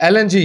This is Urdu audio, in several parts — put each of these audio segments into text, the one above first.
LNG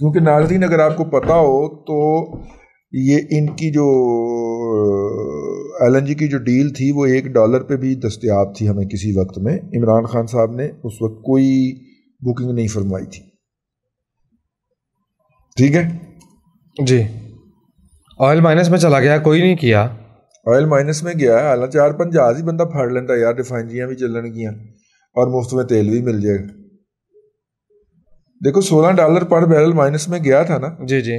کیونکہ ناظرین اگر آپ کو پتا ہو تو یہ ان کی جو LNG کی جو ڈیل تھی وہ $1 پہ بھی دستیاب تھی ہمیں کسی وقت میں. عمران خان صاحب نے اس وقت کوئی بکنگ نہیں فرمائی تھی. ٹھیک ہے جی. آئل مائنس میں چلا گیا, کوئی نہیں کیا. آئل مائنس میں گیا ہے, حالانکہ 4-5 جہاز ہی بندہ پھاڑ لینا یار, ریفائنریاں بھی چلن گیاں اور مفت میں تیل بھی مل جائے گا. دیکھو $16 پر بیرل مائنس میں گیا تھا نا. جی جی.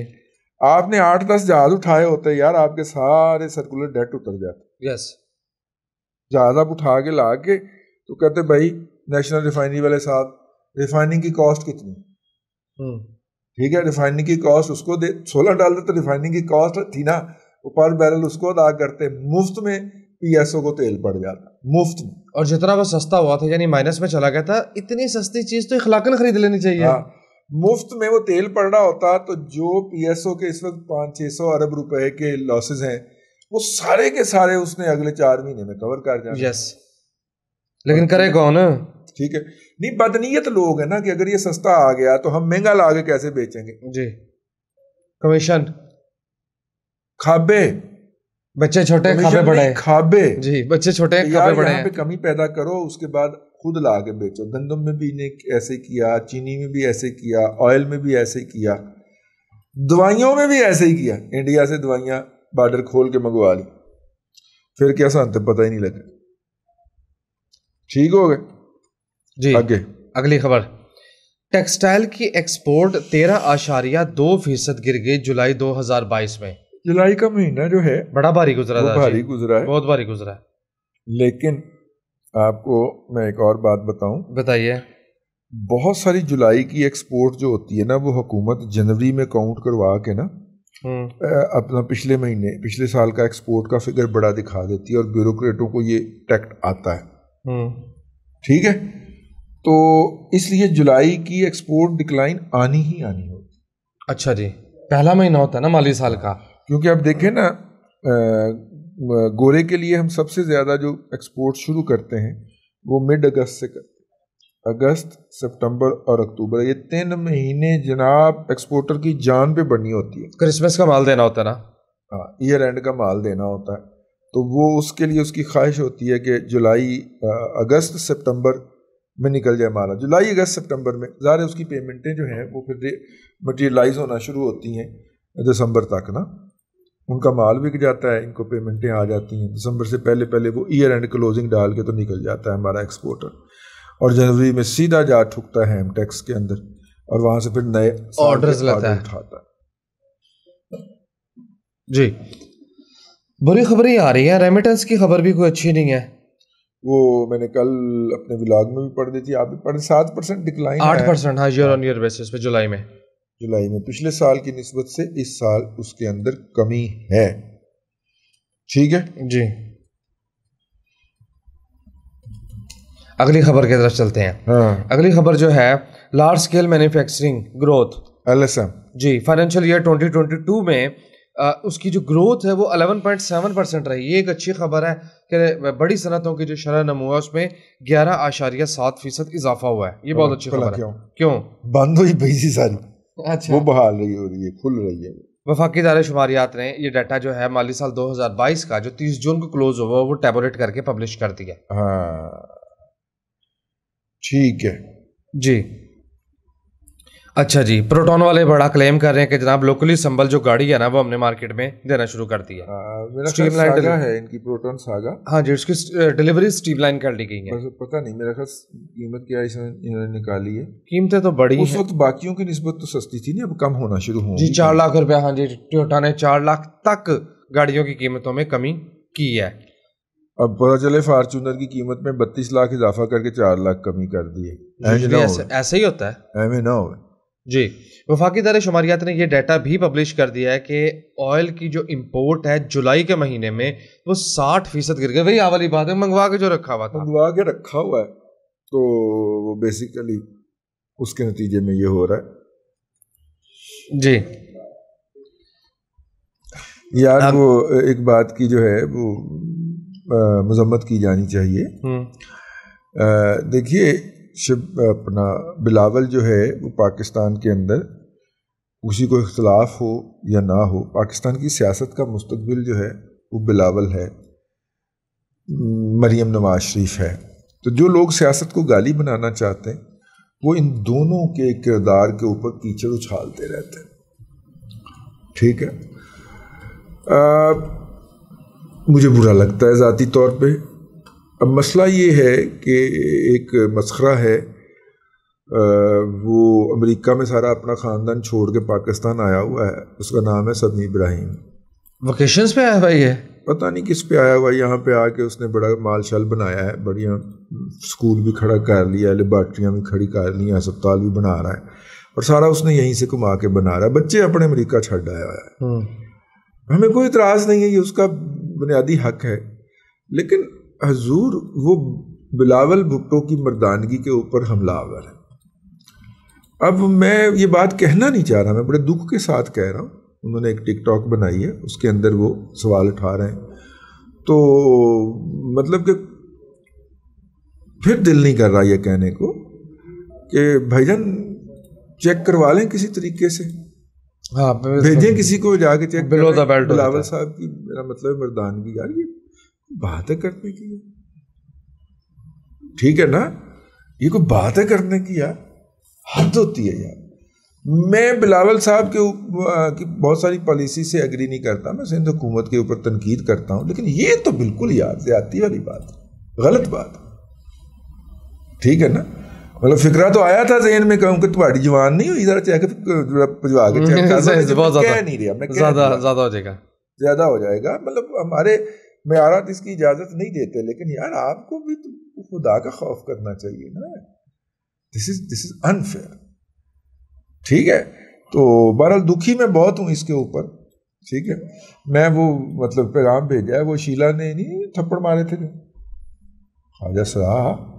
آپ نے 8-10 جہاز اٹھائے ہوتے یار, آپ کے سارے سرکولر ڈیٹ اتر جاتے. یس. جہاز آپ اٹھا کے لا کے تو کہتے بھائی نیشنل ریفائنری والے صاحب ریفائننگ کی کاسٹ کتنی, ٹھیک ہے ریفائننگ کی کاسٹ اس کو دے. $16 تو ریفائننگ کی کاسٹ تھی نا, وہ پر بیرل اس کو ادا کرتے, مفت میں PSO کو تیل پڑ جاتا مفت میں. اور جتنا وہ سستا ہوا تھا یعنی مائنس میں چلا گیا تھا, اتنی سستی چیز تو اخلاقاً خرید لینی چاہیے. مفت میں وہ تیل پڑ رہا ہوتا تو جو PSO کے اس وقت 500-600 ارب روپے کے لاسز ہیں وہ سارے کے سارے اس نے اگلے 4 مہینے میں کور کر جانا. یس. لیکن کرے کون؟ ٹھیک ہے نہیں, بدنیت لوگ ہیں نا کہ اگر یہ سستا آ گیا تو ہم مہنگا لا کے کیسے بیچیں گے. جی. کمیشن کھابے, بچے چھوٹے کھابے بڑے. کھابے جی, بچے چھوٹے کھابے بڑے. یہاں پہ کمی پیدا کرو, اس کے بعد خود لا کے بیچو. گندم میں بھی نے ایسے کیا, چینی میں بھی ایسے کیا, آئل میں بھی ایسے کیا, دوائیوں میں بھی ایسے ہی کیا. انڈیا سے دوائیاں بارڈر کھول کے منگوا لی, پھر کیا سانتے پتہ ہی نہیں لگا. ٹھیک ہو گئے جی. آگے اگلی خبر, ٹیکسٹائل کی ایکسپورٹ 13.2% گر گئی جولائی 2022 میں. جولائی کا مہینہ جو ہے بڑا بھاری گزرا تھا. بھاری گزرا ہے, بہت بھاری گزرا ہے. لیکن آپ کو میں ایک اور بات بتاؤں. بتائیے. بہت ساری جولائی کی ایکسپورٹ جو ہوتی ہے نا وہ حکومت جنوری میں کاؤنٹ کروا کے نا اپنا پچھلے سال کا ایکسپورٹ کا فگر بڑا دکھا دیتی ہے, اور بیوروکریٹوں کو یہ ٹیکٹ آتا ہے. ٹھیک ہے, تو اس لیے جولائی کی ایکسپورٹ ڈکلائن آنی ہی آنی ہوتی. اچھا جی, پہلا مہینہ ہوتا ہے نا مالی سال کا. کیونکہ اب دیکھیں نا, گورے کے لیے ہم سب سے زیادہ جو ایکسپورٹ شروع کرتے ہیں وہ مڈ اگست سے کرتے ہیں. اگست, سپتمبر اور اکتوبر, یہ 3 مہینے جناب ایکسپورٹر کی جان پہ بڑھنی ہوتی ہے. کرسمس کا مال دینا ہوتا ہے نا. ہاں, ایئر اینڈ کا مال دینا ہوتا ہے, تو وہ اس کے لیے اس کی خواہش ہوتی ہے کہ جولائی اگست سپتمبر میں نکل جائے مالا. جولائی اگست سپتمبر میں ظاہر ہے اس کی پیمنٹیں جو ہیں وہ پھر مٹیریلائز ہونا شروع ہوتی ہیں دسمبر تک نا. ان کا مال بک جاتا ہے, ان کو پیمنٹیں آ جاتی ہیں. دسمبر سے پہلے وہ ایئر اینڈ کلوزنگ ڈال کے تو نکل جاتا ہے ہمارا ایکسپورٹر, اور جنوری میں سیدھا جا ٹھکتا ہے ہم ٹیکس کے اندر, اور وہاں سے پھر نئے آرڈرز لیتا ہے, اٹھاتا ہے. جی. بری خبریں آ رہی ہیں, ریمیٹنس کی خبر بھی کوئی اچھی نہیں ہے. وہ میں نے کل اپنے ولاگ میں بھی پڑھ دی تھی, آپ بھی پڑھ. 7% ڈکلائن, 8% ہاں ایئر آن ایئر بیسس پہ جولائی میں پچھلے سال کی نسبت سے اس سال اس کے اندر کمی ہے. ٹھیک ہے جی. اگلی خبر کی طرف چلتے ہیں. اگلی خبر جو ہے large scale manufacturing growth LSM. جی, فائنینشیل ایئر 2022 میں اس کی جو گروتھ ہے وہ 11.7% رہی. یہ ایک اچھی خبر ہے کہ بڑی صنعتوں کی جو شرح نمو ہے اس میں 11.7% اضافہ ہوا ہے. یہ بہت اچھی خبر ہے. کیوں بند ہوئی پیسی ساری؟ اچھا, وہ بحال رہی ہو رہی ہے, کھل رہی ہے. وفاقی ادارے شماریات نے یہ ڈیٹا جو ہے مالی سال 2022 کا جو 30 جون کو کلوز ہوا وہ ٹیبولیٹ کر کے پبلش کر دیا. ہاں ٹھیک ہے جی. اچھا جی, پروٹون والے بڑا کلیم کر رہے ہیں کہ جناب لوکلی سمبل جو گاڑی ہے نا وہ ہم نے مارکیٹ میں دینا شروع کر دی ہے. میرا ساگا ہے ان کی پروٹون ساگا. ہاں جی, اس کی ڈیلیوری اسٹریم لائن کر دی گئی ہے. پتہ نہیں میرا خیال قیمت کیا اس نے نکالی ہے. قیمتیں تو بڑی اس وقت باقیوں کی نسبت تو سستی تھی نا, اب کم ہونا شروع ہو جی. 4 لاکھ روپیہ. ہاں جی, ٹویوٹا نے 4 لاکھ تک گاڑیوں کی قیمتوں میں کمی کی ہے. اب پتہ چلے فارچونر کی قیمت میں 32 لاکھ اضافہ کر کے 4 لاکھ کمی کر دی ہے. ایسے ہی ہوتا ہے, ایویں نہ ہو جی. وفاقی ادارے شماریات نے یہ ڈیٹا بھی پبلش کر دیا ہے کہ آئل کی جو امپورٹ ہے جولائی کے مہینے میں وہ 60% گر گئے. وہی والی بات ہے, منگوا کے جو رکھا ہوا تھا, منگوا کے رکھا ہوا ہے, تو وہ بیسیکلی اس کے نتیجے میں یہ ہو رہا ہے. جی یار وہ ایک بات کی جو ہے وہ مذمت کی جانی چاہیے. دیکھیے اپنا بلاول جو ہے وہ پاکستان کے اندر کسی کو اختلاف ہو یا نہ ہو، پاکستان کی سیاست کا مستقبل جو ہے وہ بلاول ہے، مریم نواز شریف ہے. تو جو لوگ سیاست کو گالی بنانا چاہتے ہیں وہ ان دونوں کے کردار کے اوپر کیچڑ اچھالتے رہتے ہیں. ٹھیک ہے، مجھے برا لگتا ہے ذاتی طور پہ. اب مسئلہ یہ ہے کہ ایک مسخرہ ہے، وہ امریکہ میں سارا اپنا خاندان چھوڑ کے پاکستان آیا ہوا ہے، اس کا نام ہے سمیع ابراہیم. ویکیشنز پہ آیا بھائی ہے، پتہ نہیں کس پہ آیا ہوا. یہاں پہ آ کے اس نے بڑا مال شال بنایا ہے، بڑھیا اسکول بھی کھڑا کر لیا ہے، لیبارٹریاں بھی کھڑی کر لی ہیں، ہسپتال بھی بنا رہا ہے، اور سارا اس نے یہیں سے کما کے بنا رہا ہے. بچے اپنے امریکہ چھڈ آیا ہے. ہمیں کوئی اعتراض نہیں ہے، یہ اس کا بنیادی حق ہے. لیکن حضور وہ بلاول بھٹو کی مردانگی کے اوپر حملہ آور ہے. اب میں یہ بات کہنا نہیں چاہ رہا، میں بڑے دکھ کے ساتھ کہہ رہا ہوں. انہوں نے ایک ٹک ٹاک بنائی ہے، اس کے اندر وہ سوال اٹھا رہے ہیں، تو مطلب کہ پھر دل نہیں کر رہا یہ کہنے کو کہ بھائی جان چیک کروا لیں کسی طریقے سے، ہاں بھیجیں کسی کو جا کے چیک بلو دا بیلٹ. بلاول صاحب کی میرا مطلب مردانگی، یار یہ بات ہے کرنے کی، ٹھیک ہے نا، یہ کوئی بات ہے کرنے کی، یار حد ہوتی ہے یار. میں بلاول صاحب کی بہت ساری پالیسی سے ایگری نہیں کرتا، میں سندھ حکومت کے اوپر تنقید کرتا ہوں، لیکن یہ تو بالکل یار زیادتی والی بات ہے، غلط بات ہے. ٹھیک ہے نا، مطلب فکرہ تو آیا تھا ذہن میں، کہوں کہ تمہاری جوان نہیں ہوئی، ذرا چیک پجوا کے چیک کہہ نہیں رہا میں، زیادہ ہو جائے گا، زیادہ ہو جائے گا. مطلب ہمارے معیارات اس کی اجازت نہیں دیتے، لیکن یار آپ کو بھی تو خدا کا خوف کرنا چاہیے نا. دس از انفیئر. ٹھیک ہے، تو بہرحال دکھی میں بہت ہوں اس کے اوپر. ٹھیک ہے، میں وہ مطلب پیغام بھیجا ہے، وہ شیلا نے نہیں تھپڑ مارے تھے جو خواجہ سرا،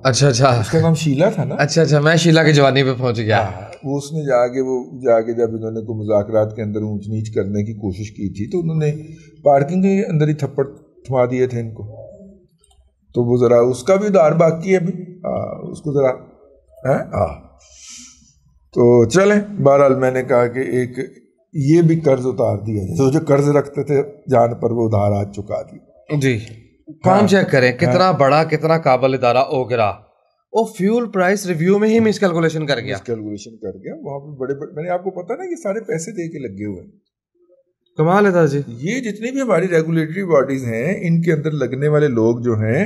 اچھا اس کا نام شیلا تھا نا. اچھا میں شیلا کی جوانی پہ پہنچ گیا. وہ اس نے جا کے جب انہوں نے کوئی مذاکرات کے اندر اونچ نیچ کرنے کی کوشش کی تھی، تو انہوں نے پارکنگ کے اندر ہی تھپڑ تھما دیے تھے ان کو. تو وہ ذرا اس کا بھی دار باقی ہے ابھی، اس کو ذرا تو چلیں. بہرحال میں نے کہا کہ ایک یہ بھی قرض اتار دیا جائے، جو قرض رکھتے تھے جان پر وہ ادھار آج چکا دی. جی کام چیک کریں کتنا بڑا کتنا قابل ادارہ اوگرا، وہ فیول پرائس ریویو میں ہی مس کیلکولیشن کر گیا. وہاں پہ بڑے میں نے آپ کو پتا نا یہ سارے پیسے دے کے لگے ہوئے ہیں. کمال ہے تھا جی. یہ جتنی بھی ہماری ریگولیٹری باڈیز ہیں ان کے اندر لگنے والے لوگ جو ہیں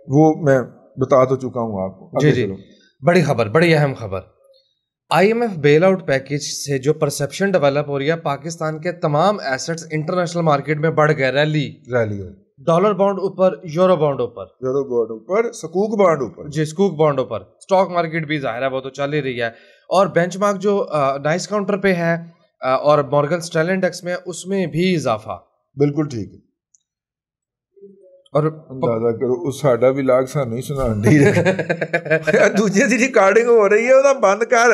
وہ میں بتا تو چکا ہوں آپ کو. جی بڑی خبر، بڑی اہم خبر. I M F bailout package سے جو پرسپشن ڈیولپ ہو رہی ہے، پاکستان کے تمام ایسٹس انٹرنیشنل مارکیٹ میں بڑھ گئے. ریلی ڈالر بانڈ اوپر، یورو بانڈ اوپر، سکوک بانڈ اوپر، جی سکوک بانڈ اوپر. اسٹاک مارکیٹ بھی ظاہر ہے وہ تو چل ہی رہی ہے، اور بینچ مارک جو نائس کاؤنٹر پہ ہے اور مورگن اسٹینلے انڈیکس میں، اس میں بھی اضافہ. بالکل ٹھیک ہے. اور اندازہ کرو اس ساڈا بھی لاگ سانو ہی سنا ڈی دوجے دی ریکارڈنگ ہو رہی ہے، وہ بند کر.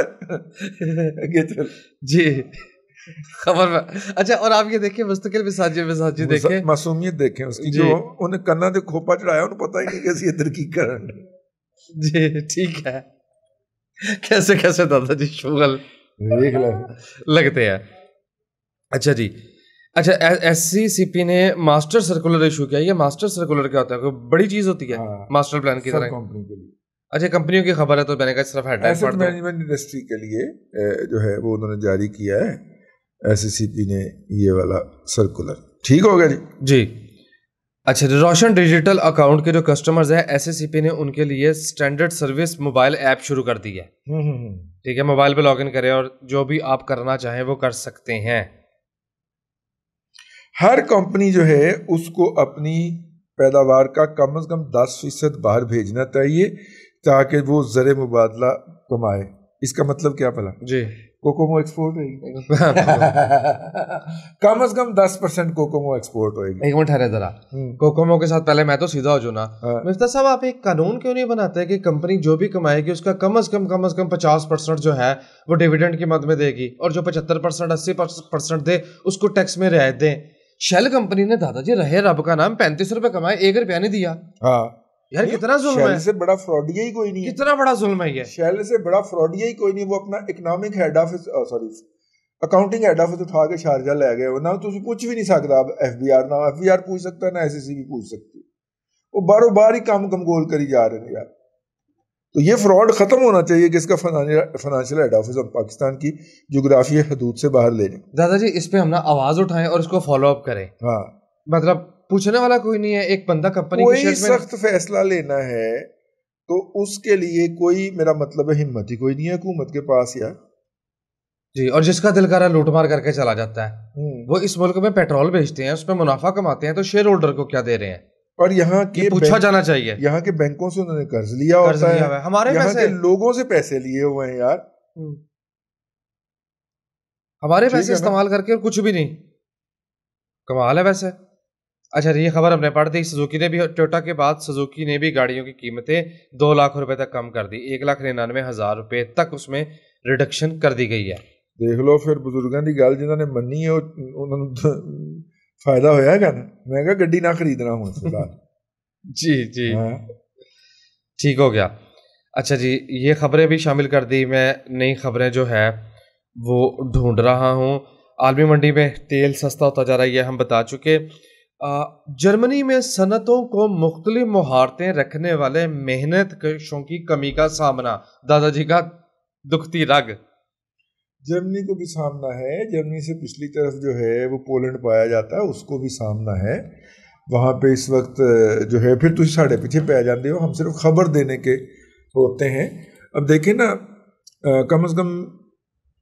جی خبر میں. اچھا، اور آپ یہ دیکھیں مستقل مساجی دیکھیں، معصومیت دیکھیں اس کی، جو انہیں کنا تے کھوپا چڑھایا انہیں پتہ ہی نہیں کہ اسی ادھر کی کرن. جی ٹھیک ہے، کیسے دادا جی شغل لگتے ہیں. اچھا جی، اچھا ایس سی پی نے ماسٹر سرکولر ایشو کیا. یہ ماسٹر سرکولر کیا ہوتا ہے؟ کوئی بڑی چیز ہوتی ہے ماسٹر پلان کی طرح کمپنی کے لیے؟ اچھا کمپنیوں کی خبر ہے تو میں نے کہا صرف ہیڈ لائن پڑھ دو. مینجمنٹ انڈسٹری کے لیے جو ہے وہ انہوں نے جاری کیا ہے ایس سی پی نے یہ والا سرکولر. ٹھیک ہو گیا جی. اچھا روشن ڈیجیٹل اکاؤنٹ کے جو کسٹمرز ہیں، ایس سی پی نے ان کے لیے اسٹینڈرڈ سروس موبائل ایپ شروع کر دی ہے. ٹھیک ہے، موبائل پہ لاگ ان کریں اور جو بھی آپ کرنا چاہیں وہ کر سکتے ہیں. ہر کمپنی جو ہے اس کو اپنی پیداوار کا کم از کم 10% باہر بھیجنا چاہیے تاکہ وہ زر مبادلہ کمائے. اس کا مطلب کیا پلا؟ جی کوکومو ایکسپورٹ ہوئے گی کم از کم 10% کوکومو ایکسپورٹ ہوئے گی. ایک منٹ ٹھہرے ذرا، کوکومو کے ساتھ پہلے میں تو سیدھا ہو جاؤں نا. مفتاح صاحب آپ ایک قانون کیوں نہیں بناتے کہ کمپنی جو بھی کمائے گی اس کا کم از کم 50% جو ہے وہ ڈیویڈنڈ کی مد میں دے گی، اور جو 75% 80% دے اس کو ٹیکس میں رعایت دیں. شیل کمپنی نے دادا جی رہے رب کا نام 35 روپے کمائے، 1 روپیہ نہیں دیا. یار کتنا ظلم ہے. شیل سے بڑا فراڈیا ہی کوئی نہیں ہے. کتنا بڑا ظلم ہے یہ. شیل سے بڑا فراڈیا ہی کوئی نہیں. وہ اپنا economic head office accounting head office اٹھا کے شارجہ لے گئے ہو, نہ تم پوچھ بھی نہیں سکتا ایف بی آر, نہ ایف بی آر پوچھ سکتا نہ ایس ای سی بھی پوچھ سکتی, وہ باروں بار ہی کام گول کری جا رہے ہیں یار. تو یہ فراڈ ختم ہونا چاہیے کہ اس کا فائنینشیل ہیڈ آفس ہم پاکستان کی جغرافیائی حدود سے باہر لے جائیں. دادا جی اس پہ ہم نا آواز اٹھائیں اور اس کو فالو اپ کریں. ہاں مطلب پوچھنے والا کوئی نہیں ہے, ایک بندہ کمپنی کوئی سخت فیصلہ لینا ہے تو اس کے لیے کوئی, میرا مطلب ہے ہمت ہی کوئی نہیں ہے حکومت کے پاس یار. جی, اور جس کا دل کرا لوٹ مار کر کے چلا جاتا ہے. وہ اس ملک میں پیٹرول بیچتے ہیں, اس پہ منافع کماتے ہیں, تو شیئر ہولڈر کو کیا دے رہے ہیں؟ اور یہاں کے پوچھا جانا چاہیے. یہاں کے بینکوں سے انہوں نے قرض لیا ہوتا ہے, ہمارے یہاں کے لوگوں سے پیسے لیے ہوئے ہیں یار, ہمارے پیسے استعمال کر کے کچھ بھی نہیں. کمال ہے ویسے. اچھا یہ خبر ہم نے پڑھ دی, سزوکی نے بھی, ٹویوٹا کے بعد سزوکی نے بھی گاڑیوں کی قیمتیں 2 لاکھ روپے تک کم کر دی. 1,99,000 روپے تک اس میں ریڈکشن کر دی گئی ہے. دیکھ لو پھر بزرگوں کی گل جنہوں نے منی ہے انہوں نے فائدہ ہویا ہے نا. میں کہا گڈی نہ خریدنا ہوں فی الحال. جی ٹھیک ہو گیا. اچھا جی یہ خبریں بھی شامل کر دی. میں نئی خبریں جو ہے وہ ڈھونڈ رہا ہوں. عالمی منڈی میں تیل سستا ہوتا جا رہا ہے, یہ ہم بتا چکے. جرمنی میں صنعتوں کو مختلف مہارتیں رکھنے والے محنت کشوں کی کمی کا سامنا. دادا جی کا دکھتی رگ. جرمنی کو بھی سامنا ہے. جرمنی سے پچھلی طرف جو ہے وہ پولینڈ پایا جاتا ہے, اس کو بھی سامنا ہے. وہاں پہ اس وقت جو ہے پھر تھی ساڑھے پیچھے پہ آ جاتے ہو, ہم صرف خبر دینے کے ہوتے ہیں. اب دیکھیں نا, کم از کم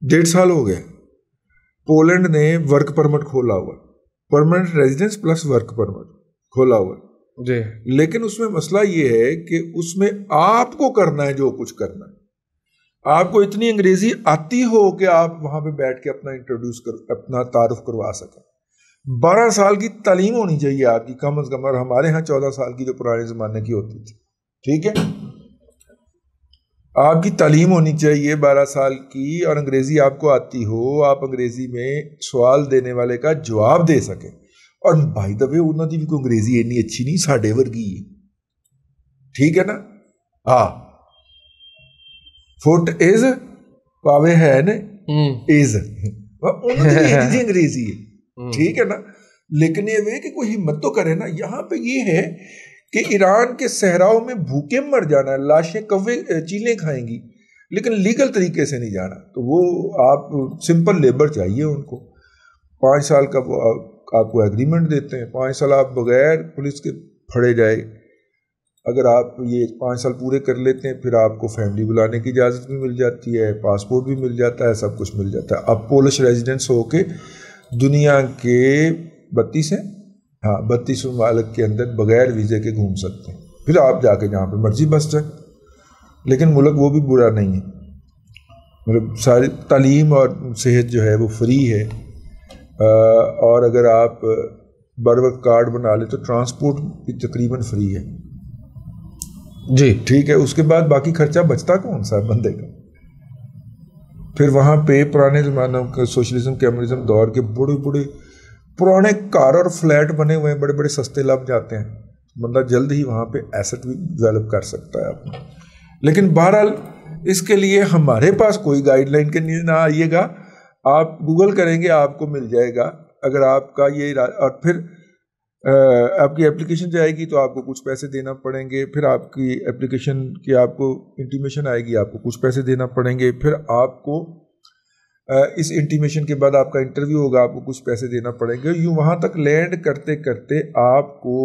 1.5 سال ہو گئے پولینڈ نے ورک پرمٹ کھولا ہوا, permanent residence plus work permit کھولا ہوا جی. لیکن اس میں مسئلہ یہ ہے کہ اس میں آپ کو کرنا ہے جو کچھ کرنا ہے. آپ کو اتنی انگریزی آتی ہو کہ آپ وہاں پہ بیٹھ کے اپنا تعارف کروا سکیں. 12 سال کی تعلیم ہونی چاہیے آپ کی کم از کم, اور ہمارے ہاں 14 سال کی جو پرانے زمانے کی ہوتی تھی. ٹھیک ہے, آپ کی تعلیم ہونی چاہیے 12 سال کی, اور انگریزی آپ کو آتی ہو, آپ انگریزی میں سوال دینے والے کا جواب دے سکیں. اور بھائی دبے انہوں کی بھی کوئی انگریزی اتنی اچھی نہیں, ساڈے ورگی ہے. ٹھیک ہے نا. ہاں فٹ از پاوے ہے نا از, انگریزی ہے. ٹھیک ہے نا. لیکن یہ کہ کوئی ہمت تو کرے نا. یہاں پہ یہ ہے کہ ایران کے صحراؤں میں بھوکے مر جانا ہے, لاشیں کوے چیلیں کھائیں گی, لیکن لیگل طریقے سے نہیں جانا. تو وہ آپ سمپل لیبر چاہیے ان کو. 5 سال کا آپ کو ایگریمنٹ دیتے ہیں, 5 سال آپ بغیر پولیس کے پھڑے جائے. اگر آپ یہ 5 سال پورے کر لیتے ہیں پھر آپ کو فیملی بلانے کی اجازت بھی مل جاتی ہے, پاسپورٹ بھی مل جاتا ہے, سب کچھ مل جاتا ہے. آپ پولش ریزیڈنس ہو کے دنیا کے 32 ممالک کے اندر بغیر ویزے کے گھوم سکتے ہیں. پھر آپ جا کے جہاں پہ مرضی بس جائیں. لیکن ملک وہ بھی برا نہیں ہے, مطلب ساری تعلیم اور صحت جو ہے وہ فری ہے. اور اگر آپ بر وقت کارڈ بنا لیں تو ٹرانسپورٹ بھی تقریباً فری ہے. جی ٹھیک ہے. اس کے بعد باقی خرچہ بچتا کون سا بندے کا. پھر وہاں پہ پرانے زمانوں کے سوشلزم کمیونزم دور کے بڑے بڑے پرانے کار اور فلیٹ بنے ہوئے ہیں, بڑے بڑے سستے لب جاتے ہیں. بندہ جلد ہی وہاں پہ ایسٹ بھی ڈیولپ کر سکتا ہے اپنا. لیکن بہرحال اس کے لیے ہمارے پاس کوئی گائیڈ لائن کے لیے نہ آئیے گا. آپ گوگل کریں گے آپ کو مل جائے گا. اگر آپ کا یہ, اور پھر آپ کی اپلیکیشن جائے گی تو آپ کو کچھ پیسے دینا پڑیں گے. پھر آپ کی اپلیکیشن کی آپ کو انٹیمیشن آئے گی, آپ کو کچھ پیسے دینا پڑیں گے. پھر آپ کو اس انٹیمیشن کے بعد آپ کا انٹرویو ہوگا, آپ کو کچھ پیسے دینا پڑیں گے. یوں وہاں تک لینڈ کرتے کرتے آپ کو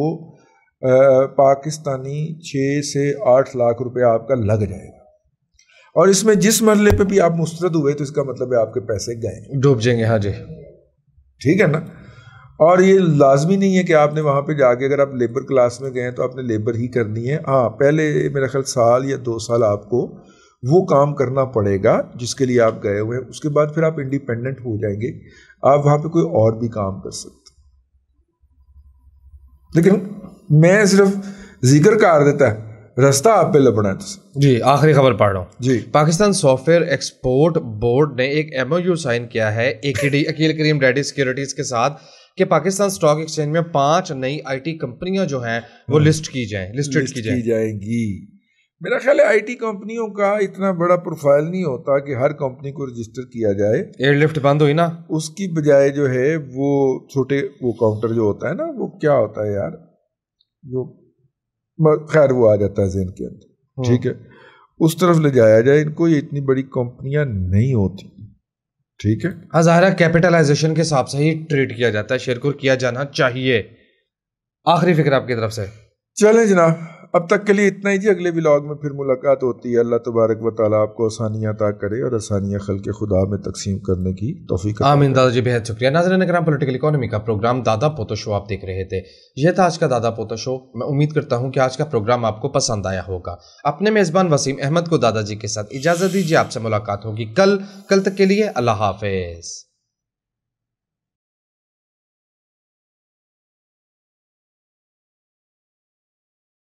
پاکستانی 6 سے 8 لاکھ روپے آپ کا لگ جائے گا. اور اس میں جس مرحلے پہ بھی آپ مسترد ہوئے تو اس کا مطلب ہے آپ کے پیسے گئے, ڈوب جائیں گے. ہاں جی ٹھیک ہے نا. اور یہ لازمی نہیں ہے کہ آپ نے وہاں پہ جا کے, اگر آپ لیبر کلاس میں گئے تو آپ نے لیبر ہی کرنی ہے. ہاں پہلے میرا خیال 1 سال یا 2 سال آپ کو وہ کام کرنا پڑے گا جس کے لیے آپ گئے ہوئے ہیں. اس کے بعد پھر آپ انڈیپینڈنٹ ہو جائیں گے, آپ وہاں پہ کوئی اور بھی کام کر سکتے. لیکن میں صرف ذکر کر دیتا ہے, رستہ آپ پہ لبنا ہے. جی آخری خبر پڑھ رہا ہوں. جی Pakistan software export board نے ایک MOU سائن کیا ہے AKD عقیل کریم ریڈی سیکیورٹیز کے ساتھ کہ پاکستان اسٹاک ایکسچینج میں 5 نئی IT کمپنیاں جو ہیں وہ لسٹڈ کی جائیں گی. میرا خیال ہے آئی ٹی کمپنیوں کا اتنا بڑا پروفائل نہیں ہوتا کہ ہر کمپنی کو رجسٹر کیا جائے. ایئر لفٹ بند ہوئی نا, اس کی بجائے جو ہے وہ چھوٹے وہ کاؤنٹر جو ہوتا ہے نا, وہ کیا ہوتا ہے یار, جو خیر وہ آ جاتا ہے ذہن کے اندر, ٹھیک ہے, اس طرف لے جایا جائے ان کو. یہ اتنی بڑی کمپنیاں نہیں ہوتی, ٹھیک ہے. ہاں ظاہر ہے کیپٹلائزیشن کے حساب سے ہی ٹریٹ کیا جاتا ہے, شیئر کو کیا جانا چاہیے. آخری فکر آپ کی طرف سے. چلیں جناب, اب تک کے لیے اتنا ہی جی. اگلے ولاگ میں پھر ملاقات ہوتی ہے. اللہ تبارک و تعالیٰ آپ کو آسانیاں عطا کرے اور آسانیاں خلق خدا میں تقسیم کرنے کی توفیق. آمین دادا جی, بہت شکریہ. ناظرین کرام, پولیٹیکل اکانومی کا پروگرام دادا پوتو شو آپ دیکھ رہے تھے. یہ تھا آج کا دادا پوتو شو. میں امید کرتا ہوں کہ آج کا پروگرام آپ کو پسند آیا ہوگا. اپنے میزبان وسیم احمد کو دادا جی کے ساتھ اجازت دیجیے. آپ سے ملاقات ہوگی کل تک کے لیے اللہ حافظ.